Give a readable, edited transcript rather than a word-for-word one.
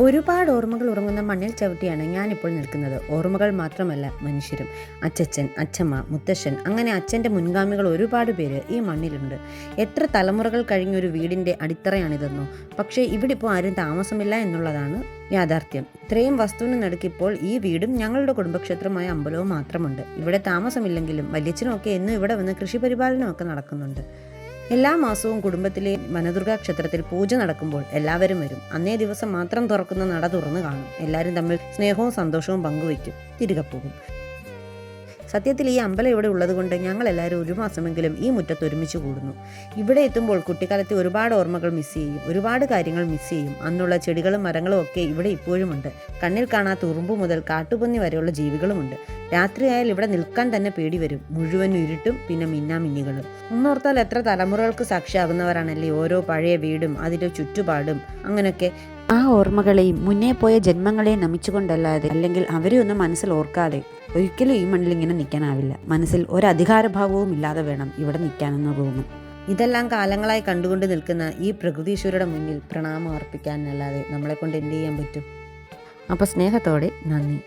ഒരുപാട് ഓർമ്മകൾ ഉറങ്ങുന്ന മണ്ണിൽ ചവിട്ടിയാണ് ഞാനിപ്പോൾ നിൽക്കുന്നത്. ഓർമ്മകൾ മാത്രമല്ല, മനുഷ്യരും. അച്ചച്ചൻ, അച്ചമ്മ, മുത്തശ്ശൻ, അങ്ങനെ അച്ഛൻ്റെ മുൻഗാമികൾ ഒരുപാട് പേര് ഈ മണ്ണിലുണ്ട്. എത്ര തലമുറകൾ കഴിഞ്ഞൊരു വീടിൻ്റെ അടിത്തറയാണിതെന്നോ. പക്ഷേ ഇവിടെ ഇപ്പോൾ ആരും താമസമില്ല എന്നുള്ളതാണ് യാഥാർത്ഥ്യം. ഇത്രയും വസ്തുവിന് നടുക്കിപ്പോൾ ഈ വീടും ഞങ്ങളുടെ കുടുംബക്ഷേത്രമായ അമ്പലവും മാത്രമുണ്ട്. ഇവിടെ താമസമില്ലെങ്കിലും വല്യച്ഛനുമൊക്കെ എന്നും ഇവിടെ വന്ന് കൃഷിപരിപാലനമൊക്കെ നടക്കുന്നുണ്ട്. എല്ലാ മാസവും കുടുംബത്തിലെ വനദുർഗാ ക്ഷേത്രത്തിൽ പൂജ നടക്കുമ്പോൾ എല്ലാവരും വരും. അന്നേ ദിവസം മാത്രം തുറക്കുന്ന നട തുറന്നു കാണും. എല്ലാവരും തമ്മിൽ സ്നേഹവും സന്തോഷവും പങ്കുവയ്ക്കും, തിരികെ പോകും. സത്യത്തിൽ ഈ അമ്പലം ഇവിടെ ഉള്ളതുകൊണ്ട് ഞങ്ങളെല്ലാവരും ഒരു മാസമെങ്കിലും ഈ മുറ്റത്ത് ഒരുമിച്ച് കൂടുന്നു. ഇവിടെ എത്തുമ്പോൾ കുട്ടിക്കാലത്തെ ഒരുപാട് ഓർമ്മകൾ മിസ് ചെയ്യും, ഒരുപാട് കാര്യങ്ങൾ മിസ് ചെയ്യും. അന്നുള്ള ചെടികളും മരങ്ങളും ഒക്കെ ഇവിടെ ഇപ്പോഴുമുണ്ട്. കണ്ണിൽ കാണാത്ത ഉറുമ്പ് മുതൽ കാട്ടുപന്നി വരെയുള്ള ജീവികളുമുണ്ട്. രാത്രിയായാൽ ഇവിടെ നിൽക്കാൻ തന്നെ പേടി വരും. മുഴുവൻ ഇരുട്ടും പിന്നെ മിന്നാമിന്നികളും. ഒന്നോർത്താൽ എത്ര തലമുറകൾക്ക് സാക്ഷിയാകുന്നവരാണല്ലേ ഓരോ പഴയ വീടും അതിൻ്റെ ചുറ്റുപാടും. അങ്ങനെയൊക്കെ ആ ഓർമ്മകളെയും മുന്നേ പോയ ജന്മങ്ങളെയും നമിച്ചുകൊണ്ടല്ലാതെ, അല്ലെങ്കിൽ അവരെ ഒന്നും മനസ്സിൽ ഓർക്കാതെ ഒരിക്കലും ഈ മണ്ണിൽ ഇങ്ങനെ നിൽക്കാനാവില്ല. മനസ്സിൽ ഒരധികാരഭാവവും ഇല്ലാതെ വേണം ഇവിടെ നിൽക്കാനെന്ന് തോന്നും. ഇതെല്ലാം കാലങ്ങളായി കണ്ടുകൊണ്ട് നിൽക്കുന്ന ഈ പ്രകൃതീശ്വരുടെ മുന്നിൽ പ്രണാമം അർപ്പിക്കാനല്ലാതെ നമ്മളെ കൊണ്ട് എന്ത് ചെയ്യാൻ പറ്റും? അപ്പോൾ സ്നേഹത്തോടെ നന്ദി.